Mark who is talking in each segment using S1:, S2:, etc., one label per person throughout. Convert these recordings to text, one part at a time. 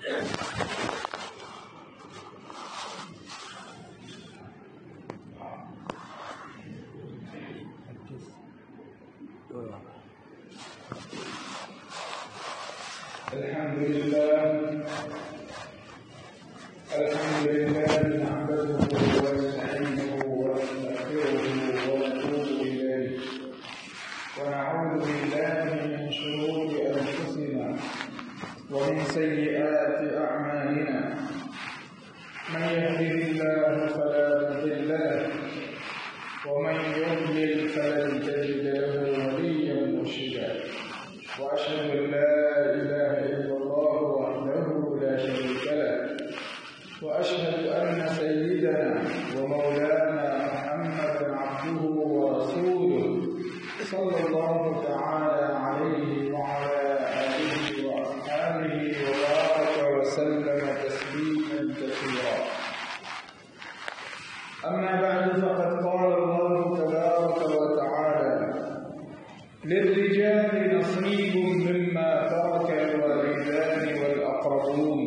S1: الحمد لله نحمده ونستعينه ونستغفره ونتوب إليه ونعوذ بالله من شرور أنفسنا ومن سيئات أعمالنا من يهده الله فلا مضل له ومن يضلل فلن تجد له وليا مرشدا وأشهد أن لا إله إلا الله وحده لا شريك له وأشهد أن سيدنا ومولانا محمدا عبده ورسوله صلى الله تعالى عليه وعلى آله وأصحابه وبارك وسلم تسليما كثيرا. أما بعد فقد قال الله تبارك وتعالى: للرجال نصيب مما ترك الوالدان والأقربون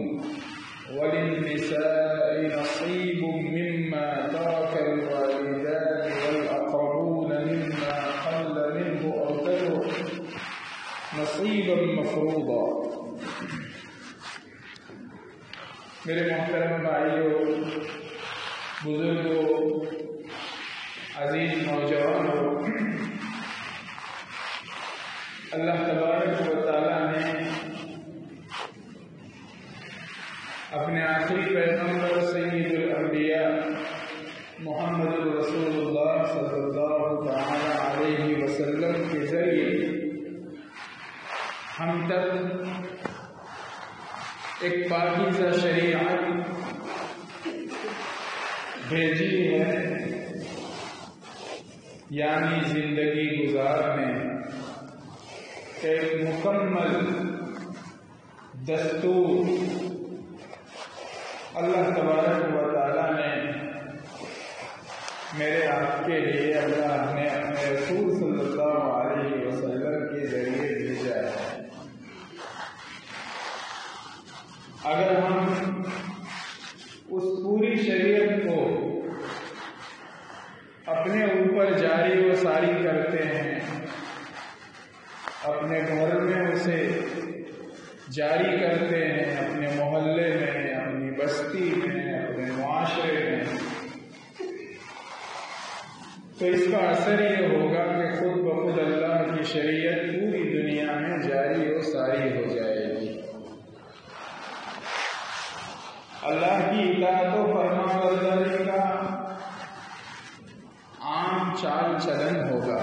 S1: وللنساء نصيب مما ترك الوالدان والأقربون مما قل منه أو كثر نصيبا مفروضا. میرے محترم بھائیوں، بزرگوں، عزیز نوجوانوں، اللہ تبارک و تعالیٰ نے اپنے آخری پیغمبر سید الانبیاء محمد رسول اللہ صلی اللہ تعالی علیہ وسلم کے ذریعے ہم تک ایک پاکیزہ شریعت بھیجی ہے، یعنی زندگی گزارنے ایک مکمل دستور اللہ تبارک و تعالیٰ نے میرے آپ کے لیے، اللہ نے اپنے رسول صلی اللہ علیہ وسلم کے ذریعے بھیجا ہے. اگر ہم اس پوری شریعت کو اپنے اوپر جاری و ساری کرتے ہیں، اپنے گھر میں اسے جاری کرتے ہیں، اپنے محلے میں، اپنی بستی میں، اپنے معاشرے میں، تو اس کا اثر یہ ہوگا کہ خود بخود اللہ کی شریعت پوری دنیا میں جاری و ساری ہو جائے گی. اللہ کی اطاعت و فرمانبرداری کا عام چال چلن ہوگا.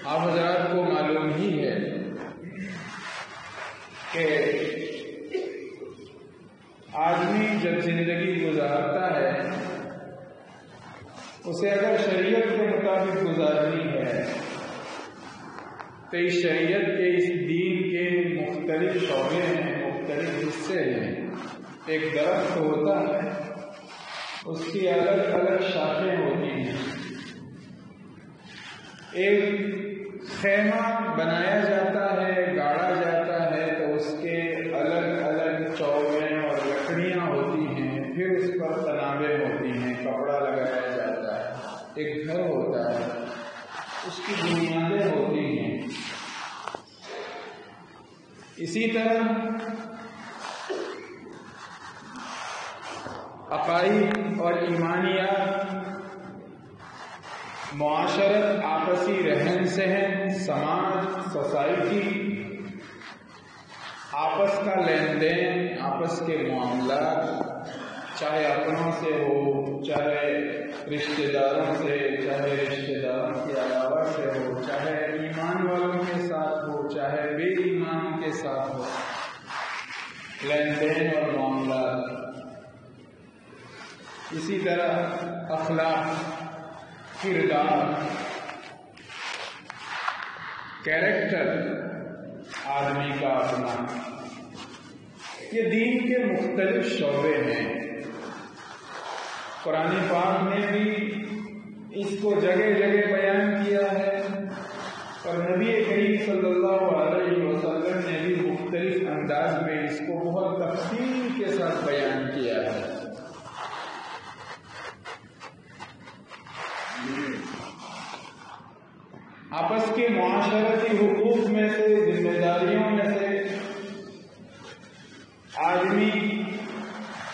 S1: آپ حضرات کو معلوم ہی ہے کہ آدمی جب زندگی گزارتا ہے اسے اگر شریعت کے مطابق گزارنی ہے تو اس شریعت کے، اس دین کے مختلف شعبے ہیں، مختلف حصے ہیں. ایک درخت ہوتا ہے، اس کی الگ الگ شاخیں ہوتی ہیں. ایک خیمہ بنایا جاتا ہے، گاڑا جاتا ہے، تو اس کے الگ الگ چوبیں اور لکڑیاں ہوتی ہیں، پھر اس پر تنابیں ہوتی ہیں، کپڑا لگایا جاتا ہے. ایک گھر ہوتا ہے، اس کی بنیادیں ہوتی ہیں. اسی طرح عقائد اور ایمانیات، معاشرت، آپسی رہن سہن، سماج، سوسائٹی، آپس کا لین دین، آپس کے معاملات، چاہے اپنوں سے ہو، چاہے رشتہ داروں سے، چاہے رشتہ داروں کے علاوہ سے ہو، چاہے ایمان والوں کے ساتھ ہو، چاہے بے ایمانوں کے ساتھ ہو، لین دین اور معاملات. اسی طرح اخلاق، کردار، کیریکٹر آدمی کا اپنا، یہ دین کے مختلف شعبے ہیں. قرآن پاک نے بھی اس کو جگہ جگہ بیان کیا ہے، اور نبی کریم صلی اللہ علیہ آپس کے معاشرتی حقوق میں سے، ذمہ داریوں میں سے آدمی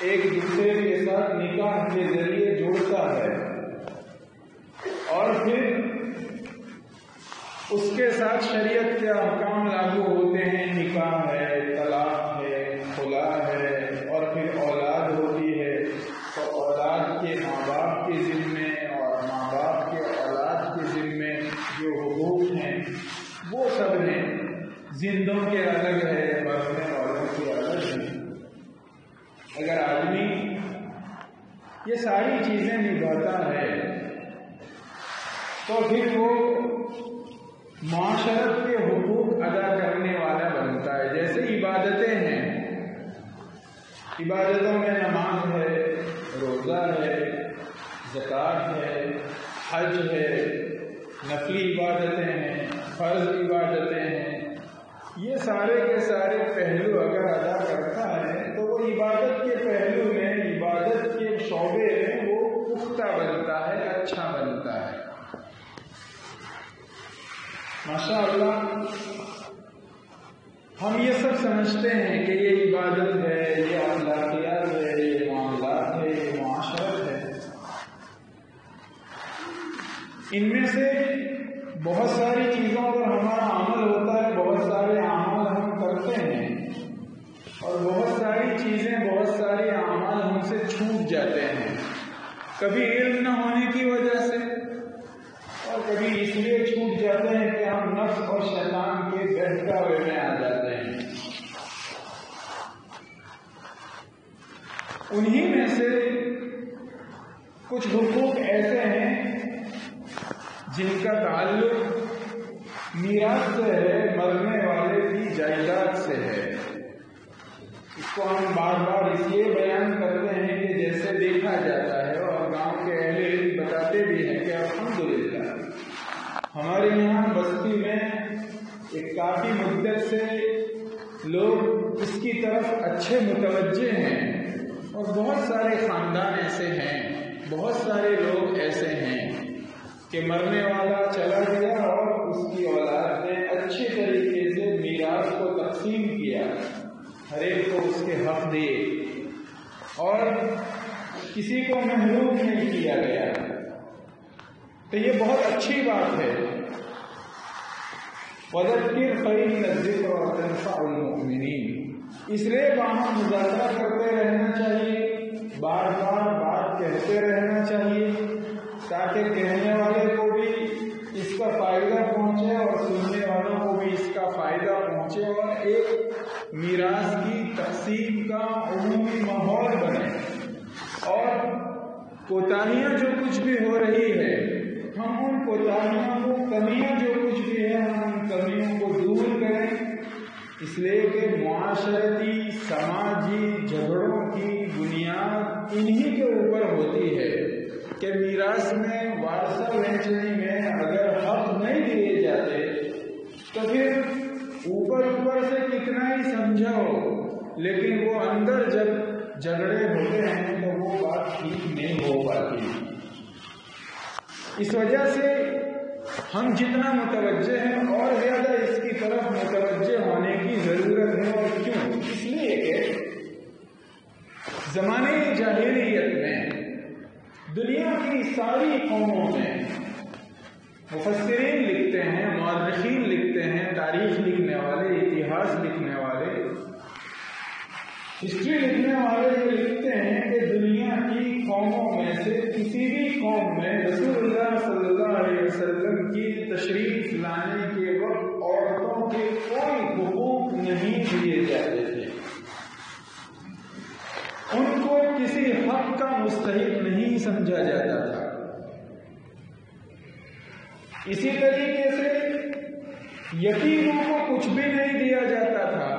S1: ایک دوسرے کے ساتھ نکاح کے ذریعے جڑتا ہے اور پھر اس کے ساتھ شریعت کے احکام لاگو ہوتے ہیں. نکاح ہے، طلاق ہے، خلا ہے، اور پھر اولاد ہوتی ہے تو اولاد کے ماں باپ کے ذمے اور ماں باپ کے اولاد کے ذمے جو حقوق ہیں وہ سب ہیں. زندوں کے الگ ہے، مرنے والوں کے الگ ہیں. اگر آدمی یہ ساری چیزیں نبھاتا ہے تو پھر وہ معاشرت کے حقوق ادا کرنے والا بنتا ہے. جیسے عبادتیں ہیں، عبادتوں میں نماز ہے، روزہ ہے، زکوٰۃ ہے، حج ہے، نفلی عبادتیں ہیں، فرض عبادتیں ہیں. یہ سارے کے سارے پہلو اگر ادا کرتا ہے تو وہ عبادت کے پہلو میں، عبادت کے شعبے میں وہ پختہ بنتا ہے، اچھا بنتا ہے. ماشاء اللہ ہم یہ سب سمجھتے ہیں کہ یہ عبادت ہے، یہ اخلاقیات ہے، یہ معاملات ہے، یہ معاشرت ہے. ان میں سے بہت ساری چیزوں پر ہمارا عمل ہوتا ہے، بہت سارے اعمال ہم کرتے ہیں اور بہت ساری چیزیں، بہت سارے اعمال ہم سے چھوٹ جاتے ہیں. کبھی علم نہ ہونے کی وجہ سے اور کبھی اس لیے چھوٹ جاتے ہیں کہ ہم نفس اور شیطان کے بہکاوے میں آ جاتے ہیں. انہی میں سے کچھ حقوق ایسے ہیں جن کا تعلق میراث سے ہے، مرنے والے کی جائیداد سے ہے. اس کو ہم بار بار اس لیے بیان کرتے ہیں کہ جیسے دیکھا جاتا ہے اور گاؤں کے اہل علم بتاتے بھی ہیں کہ الحمدللہ ہمارے یہاں بستی میں ایک کافی مدت سے لوگ اس کی طرف اچھے متوجہ ہیں اور بہت سارے خاندان ایسے ہیں، بہت سارے لوگ ایسے ہیں کہ مرنے والا چلا گیا اور اس کی اولاد نے اچھے طریقے سے میراث کو تقسیم کیا، ہر ایک کو اس کے حق دیے اور کسی کو محروم نہیں کیا گیا. تو یہ بہت اچھی بات ہے. وَذَكِّرْ فَإِنَّ الذِّكْرَ تَنفَعُ الْمُؤْمِنِينَ. اس لیے باہم مذاکرہ کرتے رہنا چاہیے، بار بار بات کہتے رہنا چاہیے تاکہ کہنے والے کو بھی اس کا فائدہ پہنچے اور سننے والوں کو بھی اس کا فائدہ پہنچے اور ایک میراث کی تقسیم کا عمومی ماحول بنے. اور کوتاہیاں جو کچھ بھی ہو رہی ہے ہم ان کوتاہیوں کو، کمیاں جو کچھ بھی ہے ہم ان کمیوں کو دور کریں. اس لیے کہ معاشرتی سماجی جھگڑوں کی بنیاد انہی کے اوپر ہوتی ہے کہ میراث میں، وارثہ وہچنی میں اگر حق نہیں دیے جاتے تو پھر اوپر سے کتنا ہی سمجھاؤ لیکن وہ اندر جب جھگڑے ہوتے ہیں تو وہ بات ٹھیک نہیں ہو پاتی. اس وجہ سے ہم جتنا متوجہ ہیں اور زیادہ اس کی طرف متوجہ ہونے کی ضرورت ہے. اور کیوں؟ اس لیے کہ زمانے جاہلیت میں دنیا کی ساری قوموں میں مفسرین لکھتے ہیں، مورخین لکھتے ہیں، تاریخ لکھنے والے، اتہاس لکھنے والے، ہسٹری لکھنے والے یہ لکھتے ہیں کہ دنیا کی قوموں میں سے کسی بھی قوم میں رسول اللہ صلی اللہ علیہ وسلم کی تشریف لانے کے وقت عورتوں کے کوئی حقوق نہیں دیے جاتے تھے، ان کو کسی حق کا مستحق نہیں سمجھا جاتا تھا. اسی طریقے سے یتیموں کو کچھ بھی نہیں دیا جاتا تھا،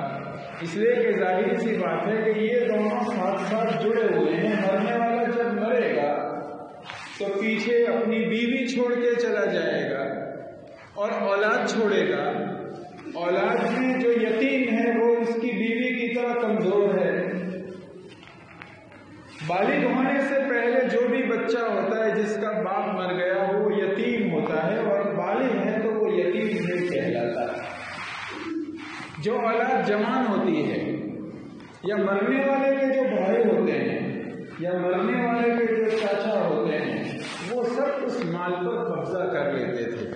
S1: اس لیے کہ ظاہر سی بات ہے کہ یہ دونوں ساتھ ساتھ جڑے ہوئے ہیں. مرنے والا جب مرے گا تو پیچھے اپنی بیوی چھوڑ کے چلا جائے گا اور اولاد چھوڑے گا. اولاد میں جو یتیم ہے وہ اس کی بیوی کی طرح کمزور ہے. بالغ ہونے سے پہلے جو بھی بچہ ہوتا ہے جس کا باپ مر گیا وہ یتیم ہوتا ہے، اور بالغ ہے تو وہ یتیم نہیں کہلاتا۔ جو اولاد جوان ہوتی ہے یا مرنے والے کے جو بھائی ہوتے ہیں یا مرنے والے کے جو چاچا ہوتے ہیں وہ سب اس مال پر قبضہ کر لیتے تھے،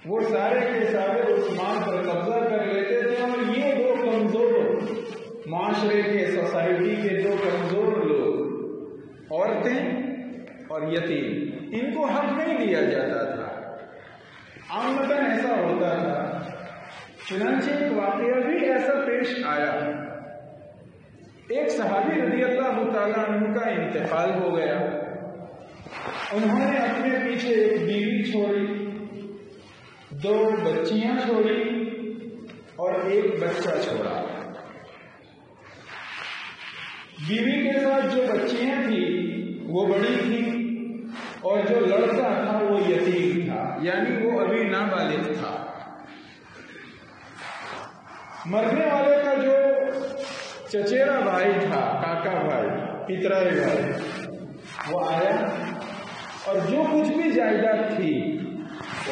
S1: وہ سارے کے سارے اس مال پر قبضہ کر لیتے تھے، اور یہ دو کمزور معاشرے کے سوسائٹی کے دو کمزور لوگ، عورتیں اور یتیم، ان کو حق نہیں دیا جاتا تھا۔ عامتاً ایسا ہوتا تھا۔ چنانچہ ایک واقعہ بھی ایسا پیش آیا، ایک صحابی رضی اللہ تعالیٰ عنہ کا انتقال ہو گیا، انہوں نے اپنے پیچھے ایک بیوی چھوڑی، 2 بچیاں چھوڑی اور ایک بچہ چھوڑا۔ بیوی کے ساتھ جو بچیاں تھیں وہ بڑی تھیں اور جو لڑکا تھا وہ یتیم تھا، یعنی وہ ابھی نابالغ تھا۔ مرنے والے کا جو چچیرا بھائی تھا، کاکا بھائی، پترائے بھائی، وہ آیا اور جو کچھ بھی جائیداد تھی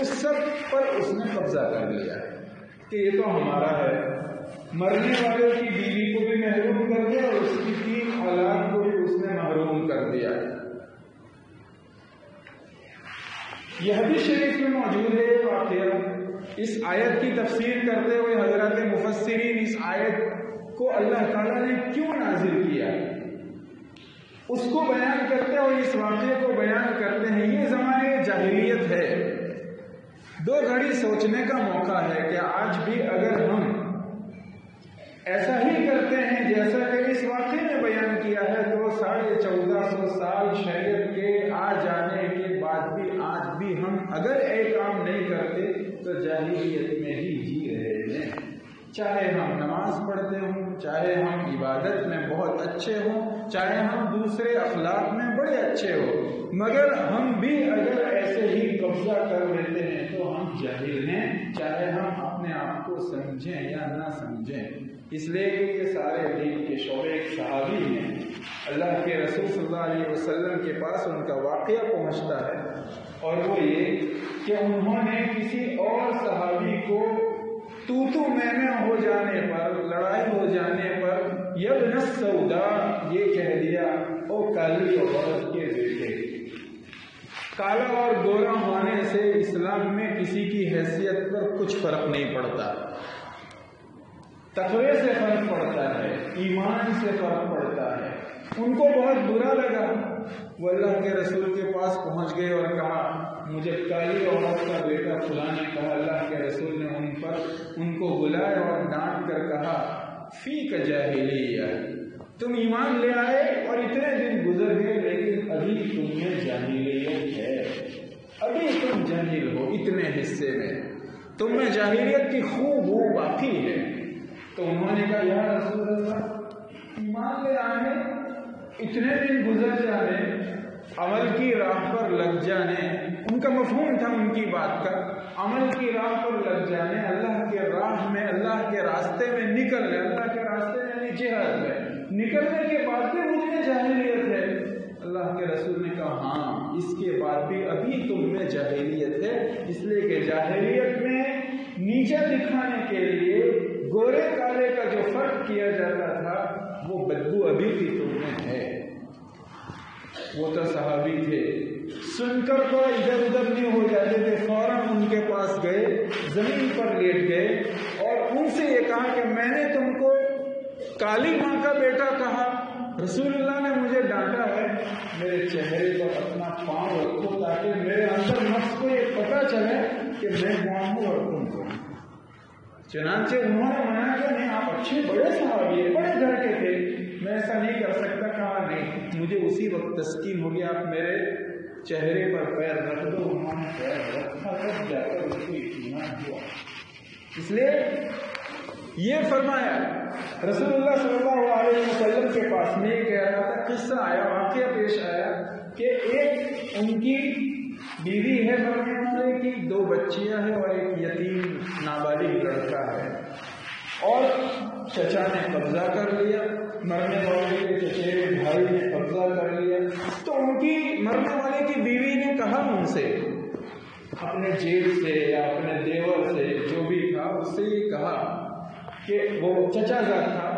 S1: اس سب پر اس نے قبضہ کر لیا کہ یہ تو ہمارا ہے۔ مرنے والے کی بیوی کو بھی محروم کر دیا اور اس کی 3 اولاد کو بھی اس نے محروم کر دیا۔ یہ حدیث شریف میں موجود ہے واقعہ۔ اس آیت کی تفسیر کرتے ہوئے حضرات مفسرین اس آیت کو اللہ تعالیٰ نے کیوں نازل کیا اس کو بیان کرتے ہوئے اس واقعے کو بیان کرتے ہیں۔ یہ زمانے جاہلیت ہے، 2 گھڑی سوچنے کا موقع ہے کہ آج بھی اگر ہم ایسا ہی کرتے ہیں جیسا کہ اس واقعے میں بیان کیا ہے تو 1450 سال شریعت کے آ جانے کے بعد بھی آج بھی ہم اگر ایک کام نہیں کرتے تو جاہلیت میں ہی جی رہے ہیں۔ چاہے ہم نماز پڑھتے ہوں، چاہے ہم عبادت میں بہت اچھے ہوں، چاہے ہم دوسرے اخلاق میں بڑے اچھے ہوں، مگر ہم بھی اگر ایسے ہی قبضہ کر لیتے ہیں تو ہم جاہل ہیں، چاہے ہم اپنے آپ کو سمجھیں یا نہ سمجھیں۔ اس لیے کہ یہ سارے دین کے شعبے ایک صحابی ہیں، اللہ کے رسول صلی اللہ علیہ وسلم کے پاس ان کا واقعہ پہنچتا ہے، اور وہ یہ کہ انہوں نے کسی اور صحابی کو تو میں ہو جانے پر، لڑائی ہو جانے پر یبن السودا یہ کہہ دیا، او کالی عورت کے بیٹے۔ کالا اور گورا ہونے سے اسلام میں کسی کی حیثیت پر کچھ فرق نہیں پڑتا، تقوی سے فرق پڑتا ہے، ایمان سے فرق پڑتا ہے۔ ان کو بہت برا لگا، وہ اللہ کے رسول کے پاس پہنچ گئے اور کہا مجھے کالی عورت کا بیٹا فلاں نے کہا۔ اللہ کے رسول نے ان کو بلائے اور ڈانٹ کر کہا فیک جاہلیہ، تم ایمان لے آئے اور اتنے دن گزر گئے لیکن ابھی تم میں جاہلیت ہے، ابھی تم جاہل ہو، اتنے حصے میں تم میں جاہلیت کی خوب وہ باقی ہے۔ تو انہوں نے کہا یا رسول اللہ ایمان لے آنے، اتنے دن گزر جانے، عمل کی راہ پر لگ جانے، ان کا مفہوم تھا ان کی بات کا، عمل کی راہ پر لگ جانے، اللہ کے راہ میں، اللہ کے راستے میں نکلنے، اللہ کے راستے میں یعنی جہاد میں نکلنے کے بعد بھی مجھ میں جاہلیت ہے۔ اللہ کے رسول نے کہا ہاں اس کے بعد بھی ابھی تم میں جاہلیت ہے، اس لیے کہ جاہلیت میں نیچے دکھانے کے لیے گورے کالے کا جو فرق کیا جاتا تھا وہ بدبو ابھی بھی تم میں ہے۔ وہ تو صحابی تھے، سن کر تو ادھر ادھر نہیں ہو جاتے تھے، فوراً ان کے پاس گئے، زمین پر لیٹ گئے اور ان سے یہ کہا کہ میں نے تم کو کالی ماں کا بیٹا کہا، رسول اللہ نے مجھے ڈانٹا ہے، میرے چہرے پر اپنا پاؤں رکھو تاکہ میرے اندر نفس کو یہ پتہ چلے کہ میں کون ہوں اور تم کون۔ چنانچہ انہوں نے منع کیا نہیں، آپ اچھے بڑے صحابی ہیں، بڑے گھر کے تھے، میں ایسا نہیں کر سکتا۔ کہا نہیں، مجھے اسی وقت تسکین ہو گیا، آپ میرے چہرے پر پیر رکھ دو۔ انہوں نے پیر رکھا، تب جا کر اس کو اطمینان ہوا۔ اس لیے یہ فرمایا رسول اللہ صلی اللہ علیہ وسلم کے پاس میں یہ کہہ رہا تھا، قصہ آیا، واقعہ پیش آیا کہ ایک ان کی بیوی ہے مرنے والے کی، 2 بچیاں ہیں اور ایک یتیم نابالغ لڑکا ہے، اور چچا نے قبضہ کر لیا، مرنے والے کے چچیرے بھائی نے قبضہ کر لیا۔ تو ان کی مرنے والے کی بیوی نے کہا ان سے اپنے جیب سے یا اپنے دیور سے جو بھی تھا اس سے یہ کہا کہ وہ چچا زاد تھا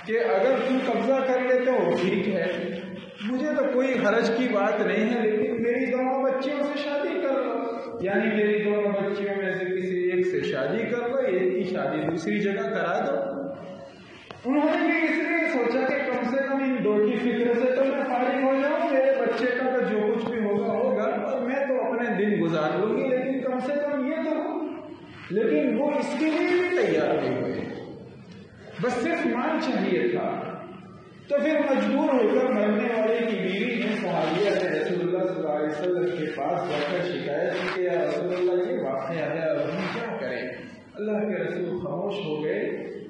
S1: کہ اگر تم قبضہ کر لیتے ہو ٹھیک ہے، مجھے تو کوئی حرج کی بات نہیں ہے، لیکن میری دونوں بچیوں سے شادی کر لو، یعنی میری دونوں بچیوں میں سے کسی ایک سے شادی کر لو، ایک کی شادی دوسری جگہ کرا دو۔ انہوں نے بھی اس لیے سوچا کہ کم سے کم ان دو کی فکر سے تو میں فارغ ہو جاؤں، میرے بچے کا تو جو کچھ بھی ہوگا ہوگا اور میں تو اپنے دن گزار لوں گی، لیکن کم سے کم یہ تو ہو۔ لیکن وہ اس کے لیے بھی تیار نہیں ہوئے، بس صرف مال چاہیے تھا۔ تو پھر مجبور ہو کر مرنے والے کی بیوی نے صحابیہ نے رسول اللہ صلی اللہ علیہ وسلم کے پاس جا کر شکایت کی کہ یا رسول اللہ یہ واقعہ ہے اور ہم کیا کریں؟ اللہ کے رسول خاموش ہو گئے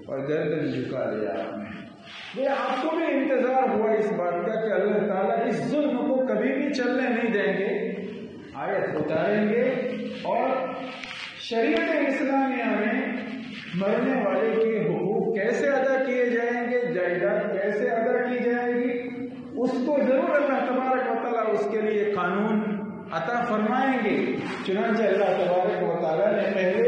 S1: اور گردن جھکا لیا آپ نے۔ یہ آپ کو بھی انتظار ہوا اس بات کا کہ اللہ تعالیٰ اس ظلم کو کبھی بھی چلنے نہیں دیں گے، آیت اتاریں گے اور شریعت اسلامیہ میں مرنے والے کے حقوق کیسے ادا کیے جائیں گے، جائیداد کیسے ادا کی جائے گی، اس کو ضرور اللہ تبارک و تعالیٰ اس کے لیے قانون عطا فرمائیں گے۔ چنانچہ اللہ تبارک و تعالیٰ نے پہلے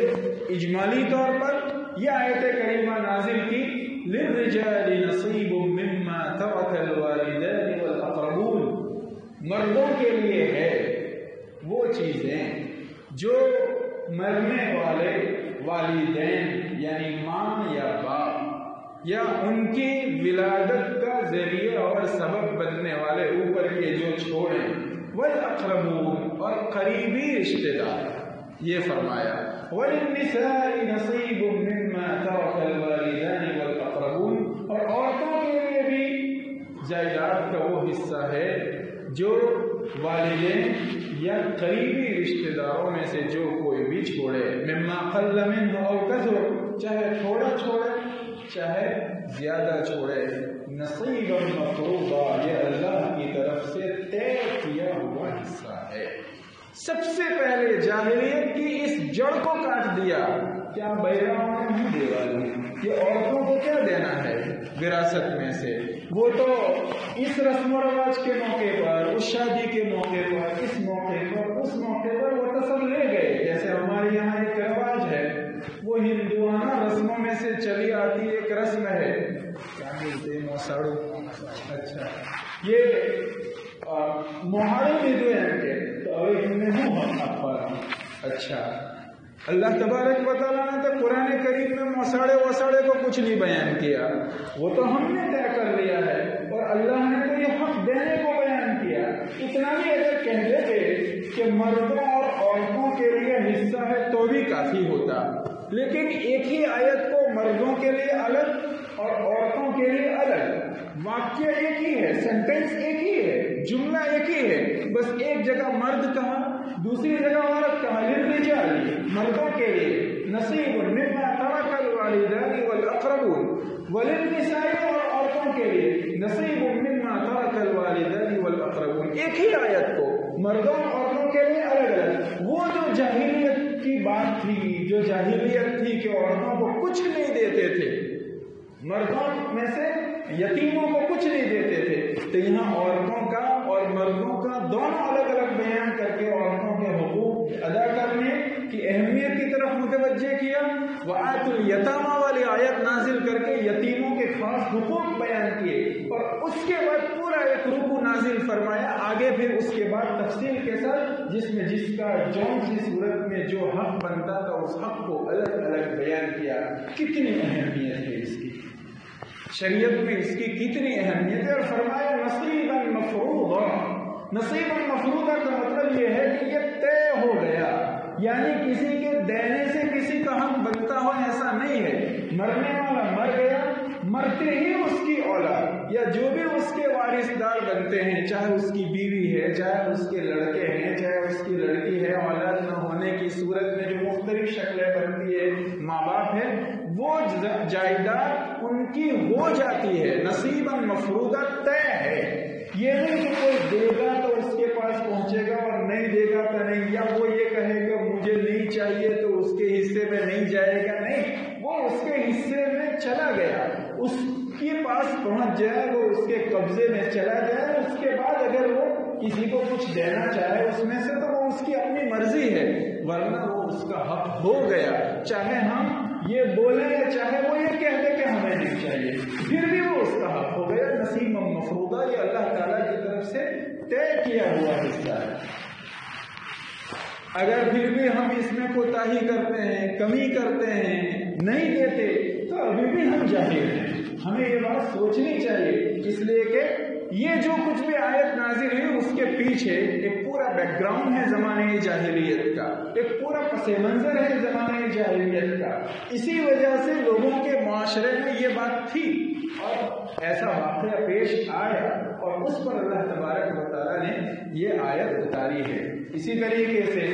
S1: اجمالی طور پر یہ آیت کریمہ نازل کی، للرجال نصیب مما ترک الوالدان والاقربون، مردوں کے لیے ہے وہ چیزیں جو مرنے والے والدین یعنی ماں یا باپ یا ان کی ولادت کا ذریعہ اور سبب بننے والے اوپر کے جو چھوڑیں، والاقربون اور قریبی رشتے دار، یہ فرمایا وللنساء نصیب مما ترک الوالدان والاقربون، اور عورتوں کے لیے بھی جائیداد کا وہ حصہ ہے جو والدین یا قریبی رشتہ داروں میں سے جو کوئی بھی چھوڑے، مما قل منہ او کثر، چاہے تھوڑا چھوڑے چاہے زیادہ چھوڑے، نصیبا مفروضا، یہ اللہ کی طرف سے طے کیا ہوا حصہ ہے۔ سب سے پہلے جاہلیت کی اس جڑ کو کاٹ دیا، کیا بیراؤں میں نہیں دے والے، یہ عورتوں کو کیا دینا ہے وراثت میں سے، وہ تو اس رسم و رواج کے موقع پر، اس شادی کے موقع پر، اس موقع پر، اس موقع پر وہ تو سب لے گئے۔ جیسے ہمارے یہاں ایک رواج ہے، وہ ہندوانہ رسموں میں سے چلی آتی ایک رسم ہے، کیا بولتے ہیں موساڑو، اچھا یہ موہاڑو بھی جو ہے اچھا، اللہ تبارک و تعالیٰ نے تو قرآن کریم میں موساڑے وساڑے کو کچھ نہیں بیان کیا، وہ تو ہم نے طے کر لیا ہے، اور اللہ نے تو یہ حق دینے کو بیان کیا۔ اتنا بھی اگر کہہ دیتے کہ مردوں اور عورتوں کے لیے حصہ ہے تو بھی کافی ہوتا، لیکن ایک ہی آیت کو مردوں کے لیے الگ اور عورتوں کے لیے الگ، واقعہ ایک ہی ہے، سینٹینس ایک ہی ہے، جملہ ایک ہی ہے، بس ایک جگہ مرد کہا دوسری جگہ عورت کہا، للرجال مردوں کے لیے، نصیب مما ترک الوالدان والاقربون، وللنساء اور عورتوں کے لیے نصیب مما ترک الوالدان والاقربون، ایک ہی آیت کو مردوں اور عورتوں کے لیے الگ الگ۔ وہ جو جاہلیت کی بات تھی، جو جاہلیت تھی کہ عورتوں کو کچھ نہیں دیتے تھے، مردوں میں سے یتیموں کو کچھ نہیں دیتے تھے، تو یہاں عورتوں کا اور مردوں کا دونوں الگ الگ بیان کر کے عورتوں کے حقوق ادا کرنے کی اہمیت کی طرف متوجہ کیا۔ وآتوا الیتامی والی آیت نازل کر کے یتیموں کے خاص حقوق بیان کیے، اور اس کے بعد پورا ایک رکوع نازل فرمایا، آگے پھر اس کے بعد تفصیل کے ساتھ جس میں جس کا جون سی صورت میں جو حق بنتا تھا اس حق کو الگ الگ بیان کیا۔ کتنی اہمیت ہے اس کی، شریعت میں اس کی کتنی اہمیت ہے، اور فرمایا نصیبا مفروضا۔ نصیبا مفروضا کا مطلب یہ ہے کہ یہ طے ہو گیا، یعنی کسی کے دینے سے کسی کا حق بنتا ہو ایسا نہیں ہے، مرنے والا مر گیا، مرتے ہی اس کی اولاد یا جو بھی اس کے وارث دار بنتے ہیں، چاہے اس کی بیوی ہے، چاہے اس کے لڑکے ہیں، چاہے اس کی لڑکی ہے، اولاد نہ ہونے کی صورت میں جو مختلف شکلیں بنتی ہے، ماں باپ ہے، وہ جائیداد ان کی ہو جاتی ہے، نصیبا مفروضہ طے ہے۔ یہ نہیں کہ کوئی دے گا تو اس کے پاس پہنچے گا اور نہیں دے گا تو نہیں، یا وہ یہ کہے گا مجھے نہیں چاہیے تو اس کے حصے میں نہیں جائے گا، نہیں، وہ اس کے حصے میں چلا گیا، اس کے پاس پہنچ جائے، وہ اس کے قبضے میں چلا جائے، اس کے بعد اگر وہ کسی کو کچھ دینا چاہے اس میں سے تو وہ اس کی اپنی مرضی ہے، ورنہ وہ اس کا حق ہو گیا، چاہے ہم یہ بولیں یا چاہے وہ یہ کہہ دے کہ ہمیں نہیں چاہیے، پھر بھی وہ اس کا حق ہو گیا، نصیب مفروضہ، یہ اللہ تعالیٰ کی طرف سے طے کیا ہوا حصہ ہے۔ اگر پھر بھی ہم اس میں کوتاہی کرتے ہیں، کمی کرتے ہیں، نہیں دیتے، تو ابھی بھی ہم جاہل ہیں۔ ہمیں یہ بات سوچنی چاہیے، اس لیے کہ یہ جو کچھ بھی آیت نازل ہوئی اس کے پیچھے ایک پورا بیک گراؤنڈ ہے زمانے جاہلیت کا، ایک پورا پس منظر ہے زمانے جاہلیت کا۔ اسی وجہ سے لوگوں کے معاشرے میں یہ بات تھی اور ایسا واقعہ پیش آیا اور اس پر اللہ تبارک و تعالیٰ نے یہ آیت اتاری ہے۔ اسی طریقے سے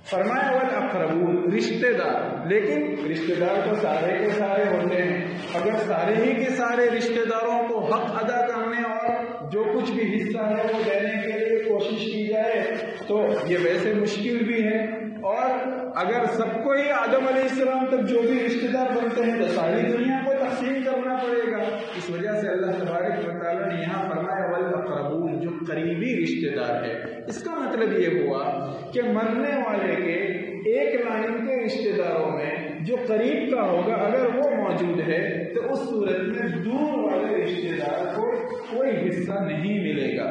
S1: فرمایا والاقربون، رشتے دار، لیکن رشتے دار تو سارے کے سارے ہوتے ہیں، اگر سارے ہی کے سارے رشتے داروں کو حق ادا کرنے اور جو کچھ بھی حصہ ہے وہ دینے کے لیے کوشش کی جائے تو یہ ویسے مشکل بھی ہے، اور اگر سب کو ہی آدم علیہ السلام تک جو بھی رشتے دار بنتے ہیں تو ساری دنیا کو تقسیم کرنا پڑے گا۔ اس وجہ سے اللہ تبارک و تعالیٰ نے یہاں فرمایا والاقربون، جو قریبی رشتے دار ہے۔ اس کا مطلب یہ ہوا کہ مرنے والے کے ایک لائن کے رشتے داروں میں جو قریب کا ہوگا اگر وہ موجود ہے تو اس صورت میں دور والے رشتے دار کو کوئی حصہ نہیں ملے گا،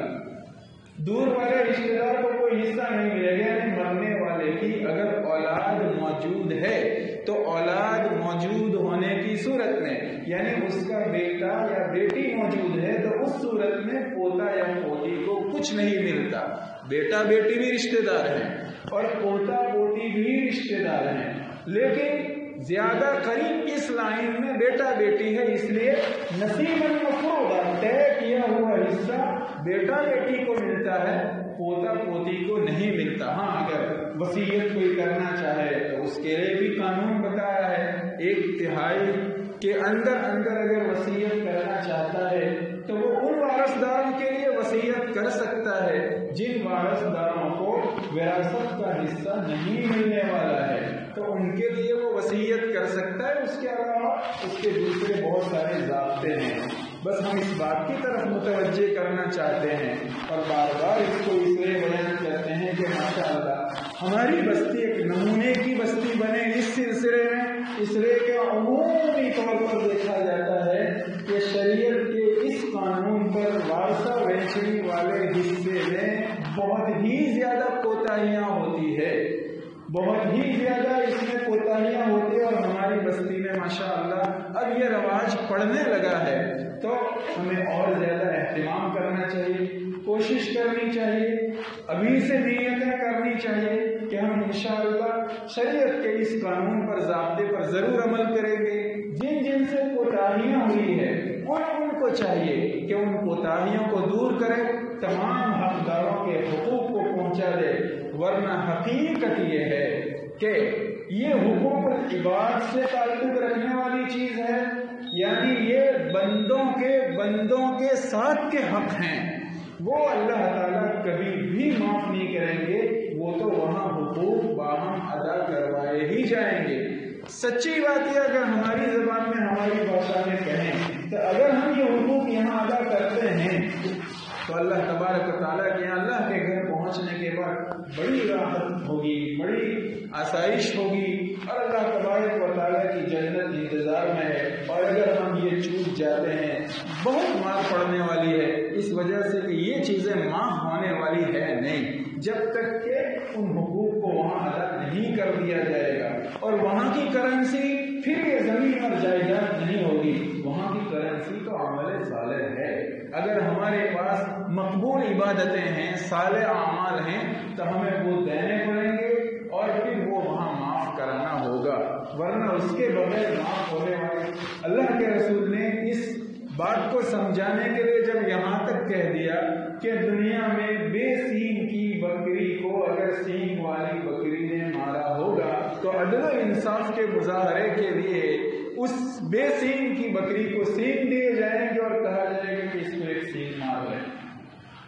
S1: دور والے رشتے دار کو کوئی حصہ نہیں ملے گا۔ یعنی مرنے والے کی اگر اولاد موجود ہے تو اولاد موجود ہونے کی صورت میں، یعنی اس کا بیٹا یا بیٹی موجود ہے تو اس صورت میں پوتا یا پوتی کو کچھ نہیں ملتا۔ بیٹا بیٹی بھی رشتے دار ہیں اور پوتا پوتی بھی رشتے دار ہیں، لیکن زیادہ قریب اس لائن میں بیٹا بیٹی ہے، اس لیے نصیباً مفروضہ، طے کیا ہوا حصہ بیٹا بیٹی کو ملتا ہے، پوتا پوتی کو نہیں ملتا۔ ہاں اگر وصیت کوئی کرنا چاہے تو اس کے لیے بھی قانون بتایا ہے، 1/3 کے اندر اگر وصیت کرنا چاہتا ہے تو وہ ان وارثداروں کے لیے وصیت کر سکتا ہے جن وارثداروں کو وراثت کا حصہ نہیں ملنے والا ہے، تو ان کے لیے وہ وصیت کر سکتا ہے۔ اس کے علاوہ اس کے دوسرے بہت سارے ضابطے ہیں، بس ہم اس بات کی طرف متوجہ کرنا چاہتے ہیں اور بار بار اس کو اس لیے بیان کرتے ہیں کہ ماشاءاللہ ہماری بستی ایک نمونے کی بستی بنے اس سلسلے میں، اس لیے کہ عمومی طور پر دیکھا جاتا ہے کہ شریعت کے اس قانون پر وارثہ وینچری والے حصے میں بہت ہی زیادہ کوتاہیاں ہوتی ہے، بہت ہی زیادہ اس میں کوتاہیاں ہوتی ہے، اور ہماری بستی میں ماشاءاللہ اب یہ رواج پڑنے لگا ہے، تو ہمیں اور زیادہ اہتمام کرنا چاہیے، کوشش کرنی چاہیے، ابھی سے نیتیں کرنی چاہیے کہ ہم انشاءاللہ شریعت کے اس قانون پر، ضابطے پر ضرور عمل کریں گے۔ جن جن سے کوتاہیاں ہوئی ہے ان کو چاہیے کہ ان کوتاہیوں کو دور کریں، تمام حقداروں کے حقوق کو پہنچا دے، ورنہ حقیقت یہ ہے کہ یہ حقوق العباد سے تعلق رکھنے والی چیز ہے، یعنی یہ بندوں کے ساتھ کے حق ہیں، وہ اللہ تعالیٰ کبھی بھی معاف نہیں کریں گے، وہ تو وہاں حقوق باہم ادا کروائے ہی جائیں گے۔ سچی بات ہے، اگر ہماری زبان میں ہماری بھاشا میں کہیں تو اگر ہم یہ حقوق یہاں ادا کرتے ہیں تو اللہ تبارک و تعالیٰ کے یہاں اللہ کے گھر پہنچنے کے بعد بڑی راحت ہوگی، بڑی آسائش ہوگی، اور اللہ تبارک و تعالیٰ کی جنت انتظار میں ہے۔ اور اگر ہم یہ چوک جاتے ہیں بہت مار پڑنے والی ہے، اس وجہ سے کہ یہ چیزیں معاف ہونے والی ہے نہیں جب تک کہ ان حقوق کو وہاں ادا نہیں کر دیا جائے گا، اور وہاں کی کرنسی پھر یہ زمین اور جائیداد نہیں ہوگی، وہاں کی کرنسی تو عمل صالح ہے۔ اگر ہمارے پاس مقبول عبادتیں ہیں، صالح اعمال ہیں، تو ہمیں وہ دینے پڑیں گے اور پھر وہ وہاں معاف کرانا ہوگا، ورنہ اس کے بغیر معاف ہونے والے۔ اللہ کے رسول نے اس بات کو سمجھانے کے لیے جب یہاں تک کہہ دیا کہ دنیا میں بے سینگ کی بکری کو اگر سینگ والی بکری نے مارا ہوگا تو عدل و انصاف کے مظاہرے کے لیے اس بے سینگ کی بکری کو سینگ دیے جائیں گے اور کہا جائے گا کہ اس کو ایک سینگ مار لیں،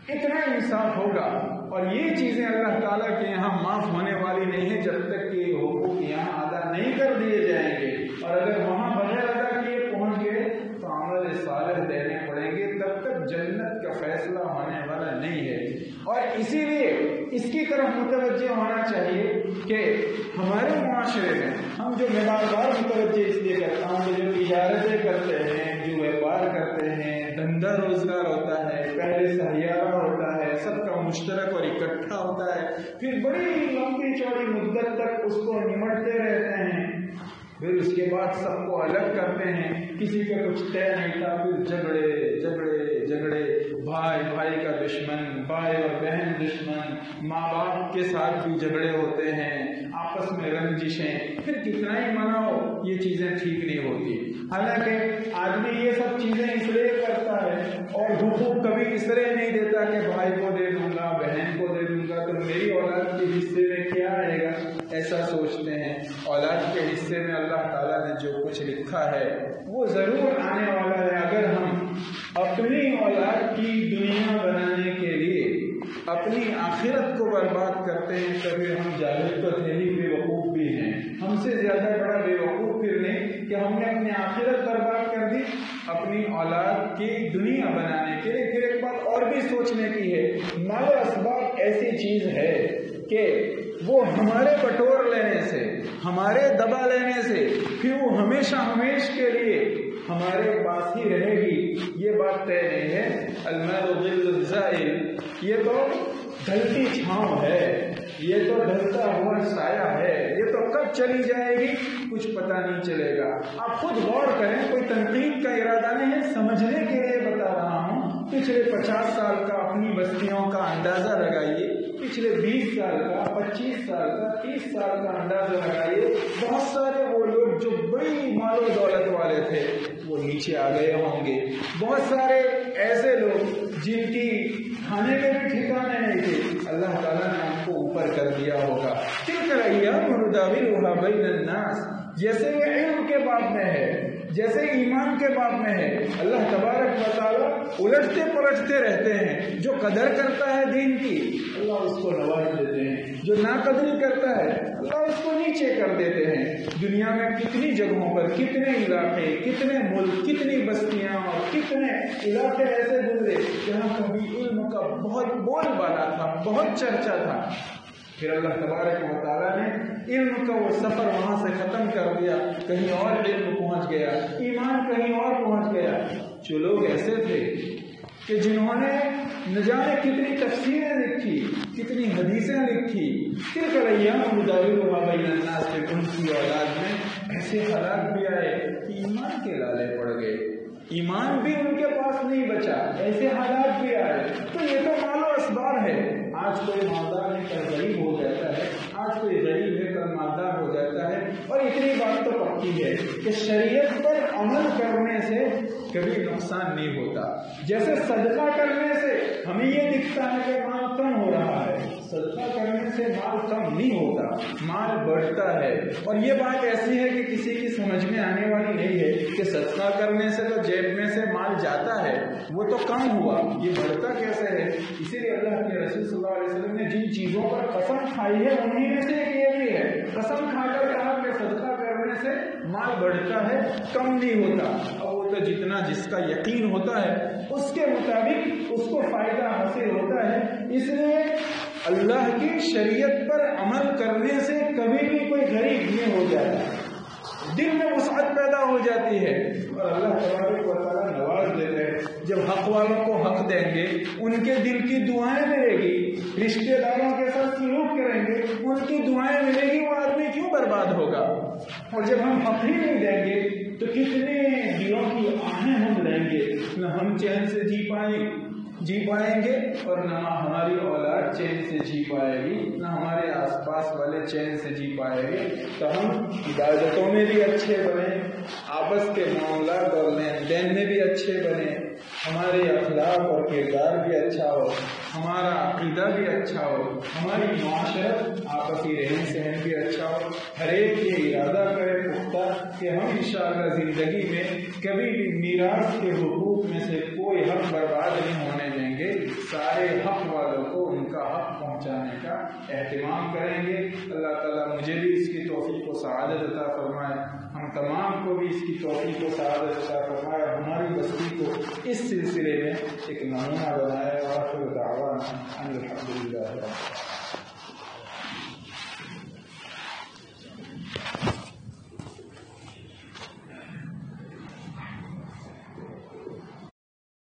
S1: اتنا انصاف ہوگا۔ اور یہ چیزیں اللہ تعالیٰ کے یہاں معاف ہونے والی نہیں ہے جب تک کہ حقوق یہاں ادا نہیں کر دیے جائیں گے، اور اگر وہاں بغیر ادا کیے پہنچ گئے تو عمل صالح دینے پڑیں گے، تب تک جنت کا فیصلہ ہونے والا نہیں ہے۔ اور اسی لیے اس کی کی طرف متوجہ ہونا چاہیے کہ ہمارے معاشرے میں ہم جو میں بار بار متوجہ اس لیے کرتا ہوں کہ جو تجارتیں کرتے ہیں، جو ویپار کرتے ہیں، دھندا روزگار ہوتا ہے، پہلے سہیارہ ہوتا ہے، سب کا مشترک اور اکٹھا ہوتا ہے، پھر بڑی لمبی چوڑی مدت تک اس کو نمٹتے رہتے ہیں، پھر اس کے بعد سب کو الگ کرتے ہیں، کسی کا کچھ طے نہیں تھا، پھر جھگڑے جھگڑے جھگڑے، بھائی بھائی کا دشمن، بھائی اور بہن دشمن، ماں باپ کے ساتھ بھی جھگڑے ہوتے ہیں، آپس میں رنجشیں، پھر کتنا ہی مناؤ یہ چیزیں ٹھیک نہیں ہوتی۔ حالانکہ آدمی یہ سب چیزیں اس لیے کرتا ہے اور حقوق کبھی اس لیے نہیں دیتا کہ بھائی کو دے دوں گا، بہن کو دے دوں گا تو میری اولاد کے حصے میں کیا آئے گا، ایسا سوچتے ہیں۔ اولاد کے حصے میں اللہ تعالیٰ نے جو کچھ لکھا ہے وہ ضرور آنے والا ہے۔ اگر ہم اپنی اولاد کی دنیا بنانے کے لیے اپنی آخرت کو برباد کرتے ہیں تو پھر ہم جاہل تو تھے ہی، بے وقوف بھی ہیں۔ ہم سے زیادہ بڑا بے وقوف پھر نہیں کہ ہم نے اپنی آخرت برباد کر دی اپنی اولاد کی دنیا بنانے کے لیے۔ پھر ایک بات اور بھی سوچنے کی ہے، مال و اسباب ایسی چیز ہے کہ وہ ہمارے بٹور لینے سے، ہمارے دبا لینے سے پھر وہ ہمیشہ ہمیش کے لیے ہمارے پاس ہی رہے گی، یہ بات طے نہیں ہے۔ المال ظل الزائل، یہ تو ڈھلتی چھاؤں ہے، یہ تو ڈھلتا ہوا سایہ ہے، یہ تو کب چلی جائے گی کچھ پتہ نہیں چلے گا۔ آپ خود غور کریں، کوئی تنقید کا ارادہ نہیں ہے، سمجھنے کے لیے بتا رہا ہوں۔ پچھلے 50 سال کا اپنی بستیوں کا اندازہ لگائیے، پچھلے 20 سال کا، 25 سال کا، 30 سال کا اندازہ لگائیے، بہت سارے وہ لوگ جو بڑی مال و دولت والے تھے وہ نیچے آ گئے ہوں گے، بہت سارے ایسے لوگ جن کی کھانے کے بھی ٹھکانے نہیں تھے، اللہ تعالیٰ نے ہم کو اوپر کر دیا ہوگا۔ تلک الایام نداولها بین الناس، جیسے یہ علم کے باب میں ہے، جیسے ایمان کے باب میں ہے، اللہ تبارک و تعالیٰ الٹتے پلٹتے رہتے ہیں۔ جو قدر کرتا ہے دین کی اللہ اس کو نواز دیتے ہیں، جو ناقدری کرتا ہے اللہ اس کو نیچے کر دیتے ہیں۔ دنیا میں کتنی جگہوں پر، کتنے علاقے، کتنے ملک، کتنی بستیاں اور کتنے علاقے ایسے گزرے جہاں کبھی علم کا بہت بول بالا تھا، بہت چرچا تھا، پھر اللہ تبارک و تعالیٰ نے علم کا وہ سفر وہاں سے ختم کر دیا، کہیں اور علم پہنچ گیا، ایمان کہیں اور پہنچ گیا۔ جو لوگ ایسے تھے کہ جنہوں نے نہ جانے کتنی تفسیریں لکھی، کتنی حدیثیں لکھی، تلک الایام نداولها بین الناس، پھر ان کی اولاد میں ایسے حالات بھی آئے کہ ایمان کے لالے پڑ گئے، ایمان بھی ان کے پاس نہیں بچا، ایسے حالات بھی آئے۔ تو یہ تو مال و اسباب ہے۔ آج کوئی مالدار ہے کل غریب ہو جاتا ہے، آج کوئی غریب ہے کل مالدار ہو جاتا ہے۔ اور اتنی بات تو پکی ہے کہ شریعت پر عمل کرنے سے کبھی نقصان نہیں ہوتا۔ جیسے صدقہ کرنے سے ہمیں یہ دکھتا ہے کہ مال کم ہو رہا ہے، صدقہ کرنے سے مال کم نہیں ہوتا، مال بڑھتا ہے۔ اور یہ بات ایسی ہے کہ کسی کی سمجھ میں آنے والی نہیں ہے کہ صدقہ کرنے سے تو جیب میں سے مال جاتا ہے، وہ تو کم ہوا، یہ بڑھتا کیسے ہے؟ اسی لیے اللہ کے رسول صلی اللہ علیہ وسلم نے جن چیزوں پر قسم کھائی ہے انہی میں سے ایک یہ بھی ہے، قسم کھا کر کہا کہ صدقہ کرنے سے مال بڑھتا ہے، کم نہیں ہوتا۔ اب وہ تو جتنا جس کا یقین ہوتا ہے اس کے مطابق اس کو فائدہ حاصل ہوتا ہے۔ اس لیے اللہ کی شریعت پر عمل کرنے سے کبھی بھی کوئی غریب نہیں ہو جاتا، دل میں وسعت پیدا ہو جاتی ہے اور اللہ تبارک و تعالیٰ نواز دیتے ہیں۔ جب حق والوں کو حق دیں گے ان کے دل کی دعائیں ملے گی، رشتے داروں کے ساتھ سلوک کریں گے ان کی دعائیں ملے گی، وہ آدمی کیوں برباد ہوگا؟ اور جب ہم حق ہی نہیں دیں گے تو کتنے دلوں کی آہیں ہم لیں گے، نہ ہم چین سے جی پائیں گے اور نہ ہماری اولاد چین سے جی پائے گی، نہ ہمارے آس پاس والے چین سے جی پائے گے۔ تو ہم عبادتوں میں بھی اچھے بنیں، آپس کے معاملات اور لین دین میں بھی اچھے بنیں، ہمارے اخلاق اور کردار بھی اچھا ہو، ہمارا عقیدہ بھی اچھا ہو، ہماری معاشرت آپسی رہن سہن بھی اچھا ہو۔ ہر ایک یہ ارادہ کرے پختہ کہ ہم انشاءاللہ زندگی میں کبھی بھی میراث کے حقوق میں سے کوئی حق برباد نہیں ہونے دیں گے، سارے حق والوں کو ان کا حق پہنچانے کا اہتمام کریں گے۔ اللہ تعالیٰ مجھے بھی اس کی توفیق و سعادت عطا فرمائے، ہم تمام کو بھی اس کی توفیق و سعادت عطا فرمائے، ہماری بستی کو اس سلسلے میں ایک نمونہ بنائے۔ وآخر دعوانا ان الحمد للہ۔